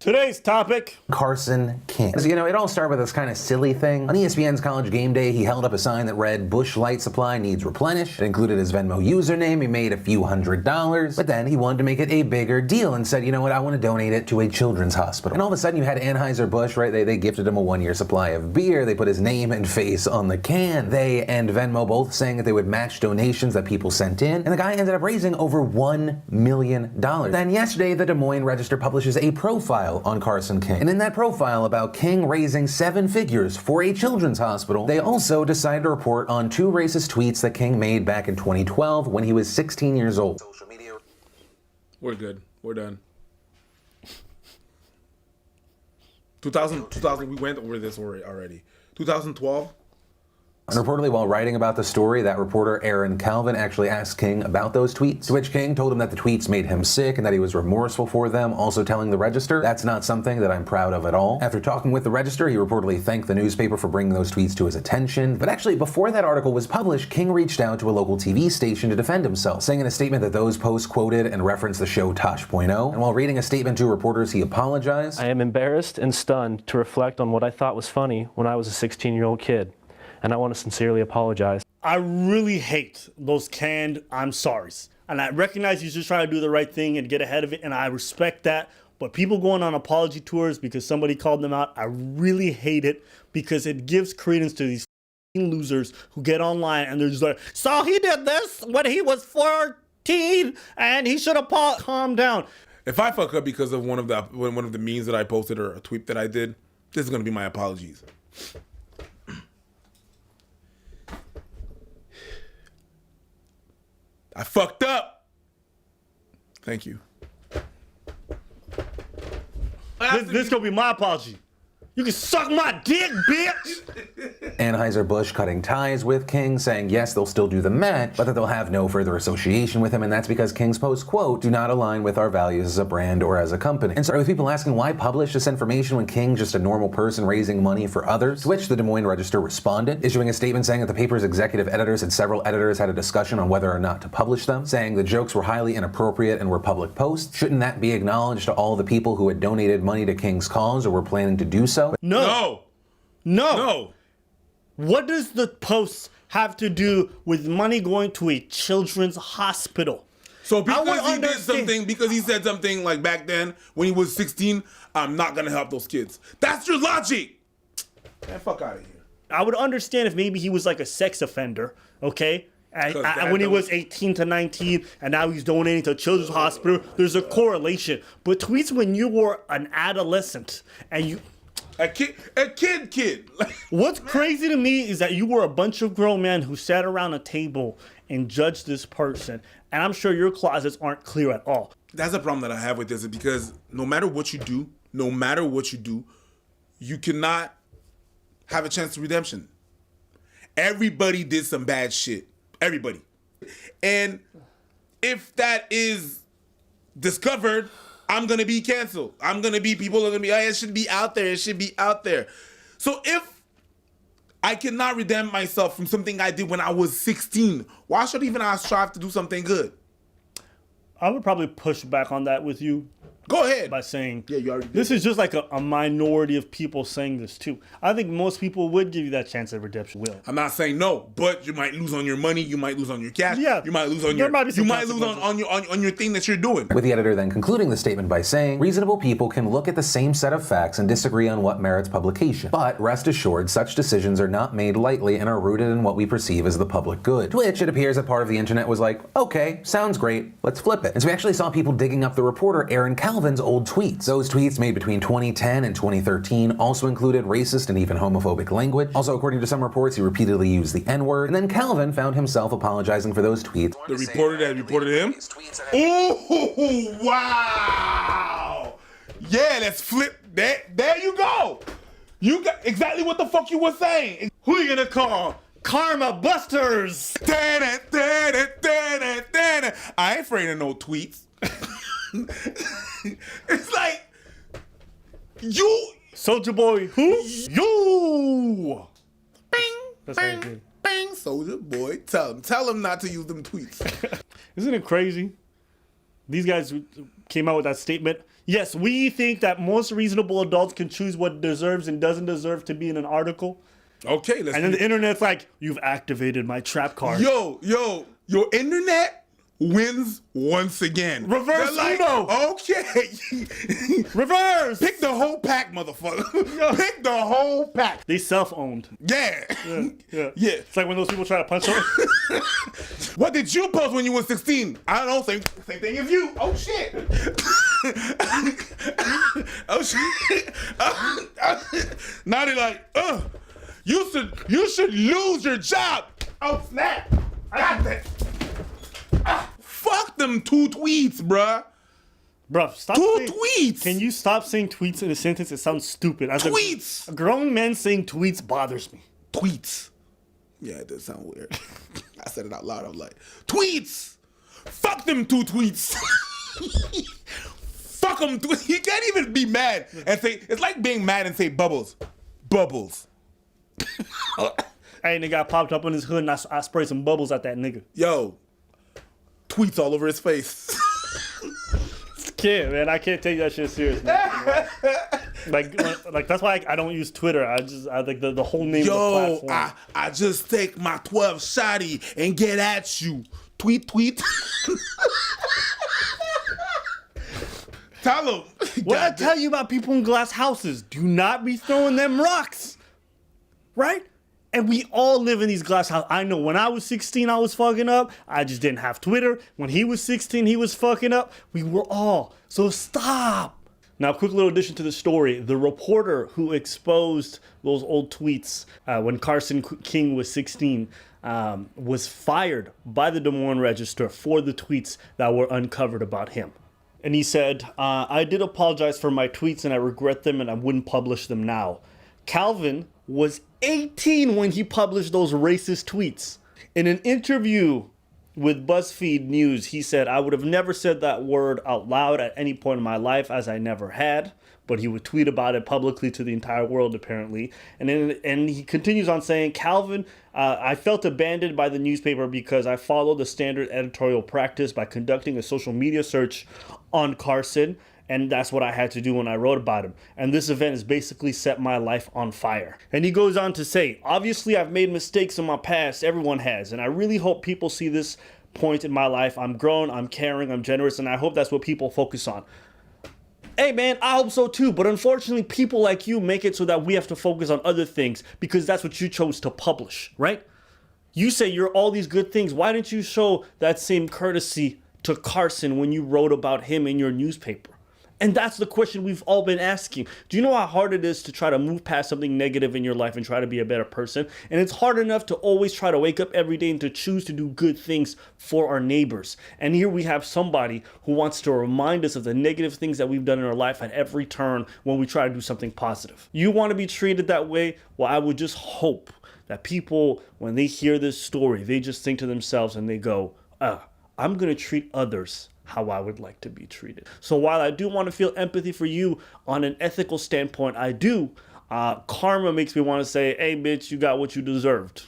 Today's topic: Carson King. So, it all started with this kind of silly thing. On ESPN's College Game Day, he held up a sign that read, "Busch Light Supply needs replenished." It included his Venmo username. He made a few $100s, but then he wanted to make it a bigger deal and said, you know what, I want to donate it to a children's hospital. And all of a sudden you had Anheuser-Busch, right? They gifted him a 1-year supply of beer. They put his name and face on the can. They and Venmo both saying that they would match donations that people sent in. And the guy ended up raising over $1 million. Then yesterday, the Des Moines Register publishes a profile on Carson King. And in that profile about King raising 7 figures for a children's hospital, they also decided to report on 2 racist tweets that King made back in 2012 when he was 16 years old. Social media. We're good. We're done. 2000, we went over this already. 2012. And reportedly, while writing about the story, that reporter Aaron Calvin actually asked King about those tweets, to which King told him that the tweets made him sick and that he was remorseful for them, also telling the Register, "That's not something that I'm proud of at all." After talking with the Register, he reportedly thanked the newspaper for bringing those tweets to his attention. But actually, before that article was published, King reached out to a local TV station to defend himself, saying in a statement that those posts quoted and referenced the show Tosh.0. And while reading a statement to reporters, he apologized. "I am embarrassed and stunned to reflect on what I thought was funny when I was a 16-year-old kid. And I want to sincerely apologize." I really hate those canned "I'm sorries." And I recognize he's just trying to do the right thing and get ahead of it, and I respect that. But people going on apology tours because somebody called them out, I really hate it, because it gives credence to these losers who get online and they're just like, "So he did this when he was 14 and he should have calmed down." If I fuck up because of one of the memes that I posted or a tweet that I did, this is going to be my apologies. I fucked up. Thank you. This gonna be my apology. You can suck my dick, bitch! Anheuser-Busch cutting ties with King, saying yes, they'll still do the match, but that they'll have no further association with him, and that's because King's posts, quote, "do not align with our values as a brand or as a company." And so with people asking why publish this information when King's just a normal person raising money for others, to which the Des Moines Register responded, issuing a statement saying that the paper's executive editors and several editors had a discussion on whether or not to publish them, saying the jokes were highly inappropriate and were public posts. Shouldn't that be acknowledged to all the people who had donated money to King's cause or were planning to do so? No. What does the post have to do with money going to a children's hospital? So because he said something like back then when he was 16, I'm not gonna help those kids. That's your logic. Man, fuck out of here. I would understand if maybe he was like a sex offender, okay? When he was 18 to 19 and now he's donating to a children's hospital, there's a correlation. But tweets when you were an adolescent and you... A kid. What's crazy to me is that you were a bunch of grown men who sat around a table and judged this person. And I'm sure your closets aren't clear at all. That's the problem that I have with this, is because no matter what you do, you cannot have a chance to redemption. Everybody did some bad shit. Everybody. And if that is discovered, I'm going to be canceled. People are going to be, it should be out there. So if I cannot redeem myself from something I did when I was 16, why should even I strive to do something good? I would probably push back on that with you. Go ahead. By saying, yeah, you already did. This is just like a minority of people saying this too. I think most people would give you that chance of redemption. Will. I'm not saying no, but you might lose on your money. You might lose on your cash. Yeah. You might lose on on your thing that you're doing. With the editor then concluding the statement by saying, reasonable people can look at the same set of facts and disagree on what merits publication. But rest assured, such decisions are not made lightly and are rooted in what we perceive as the public good. To which it appears that part of the internet was like, okay, sounds great, let's flip it. And so we actually saw people digging up the reporter Aaron Calvin's old tweets. Those tweets made between 2010 and 2013 also included racist and even homophobic language. Also, according to some reports, he repeatedly used the N-word. And then Calvin found himself apologizing for those tweets. The reporter that reported him? Ooh, wow! Yeah, let's flip that. There you go. You got exactly what the fuck you were saying. Who are you gonna call? Karma Busters! I ain't afraid of no tweets. It's like you Soulja Boy who? You! Bang, bang, bang, Soulja Boy. Tell him not to use them tweets. Isn't it crazy? These guys came out with that statement. Yes, we think that most reasonable adults can choose what deserves and doesn't deserve to be in an article. Okay, And then the internet's like, you've activated my trap card. Yo, your internet wins once again. Reverse They're like, Uno. okay. Reverse! Pick the whole pack, motherfucker. Pick the whole pack. They self-owned. Yeah. Yeah. Yeah. It's like when those people try to punch someone. What did you post when you were 16? I don't know, same thing as you. Oh shit. Oh shit. Now they're like, you should lose your job. Oh snap. I got that. Fuck them 2 tweets, bruh. Bruh, stop 2 saying, tweets. Can you stop saying tweets in a sentence? It sounds stupid. As Tweets. A grown man saying tweets bothers me. Tweets. Yeah, it does sound weird. I said it out loud. I'm like, tweets. Fuck them 2 tweets. Fuck them. You can't even be mad and say, it's like being mad and say bubbles. Bubbles. Hey, nigga got popped up on his hood and I sprayed some bubbles at that nigga. Yo, tweets all over his face. Kid, man, I can't take that shit serious, man. like that's why I don't use Twitter. I like the whole name of the platform. I just take my 12 shotty and get at you. Tweet. Tell him. What I tell you about people in glass houses, do not be throwing them rocks. Right? And we all live in these glass houses. I know when I was 16, I was fucking up. I just didn't have Twitter. When he was 16, he was fucking up. We were all. So stop. Now, quick little addition to the story. The reporter who exposed those old tweets when Carson King was 16 was fired by the Des Moines Register for the tweets that were uncovered about him. And he said, I did apologize for my tweets and I regret them and I wouldn't publish them now. Calvin was 18 when he published those racist tweets. In an interview with BuzzFeed News, he said, I would have never said that word out loud at any point in my life, as I never had. But he would tweet about it publicly to the entire world, apparently. And he continues on saying, Calvin, I felt abandoned by the newspaper because I followed the standard editorial practice by conducting a social media search on Carson. And that's what I had to do when I wrote about him. And this event has basically set my life on fire. And he goes on to say, obviously I've made mistakes in my past. Everyone has. And I really hope people see this point in my life. I'm grown, I'm caring, I'm generous, and I hope that's what people focus on. Hey man, I hope so too. But unfortunately, people like you make it so that we have to focus on other things because that's what you chose to publish, right? You say you're all these good things. Why didn't you show that same courtesy to Carson when you wrote about him in your newspaper? And that's the question we've all been asking. Do you know how hard it is to try to move past something negative in your life and try to be a better person? And it's hard enough to always try to wake up every day and to choose to do good things for our neighbors. And here we have somebody who wants to remind us of the negative things that we've done in our life at every turn when we try to do something positive. You want to be treated that way? Well, I would just hope that people, when they hear this story, they just think to themselves and they go, I'm going to treat others how I would like to be treated. So while I do want to feel empathy for you on an ethical standpoint, I do, karma makes me want to say, hey bitch, you got what you deserved.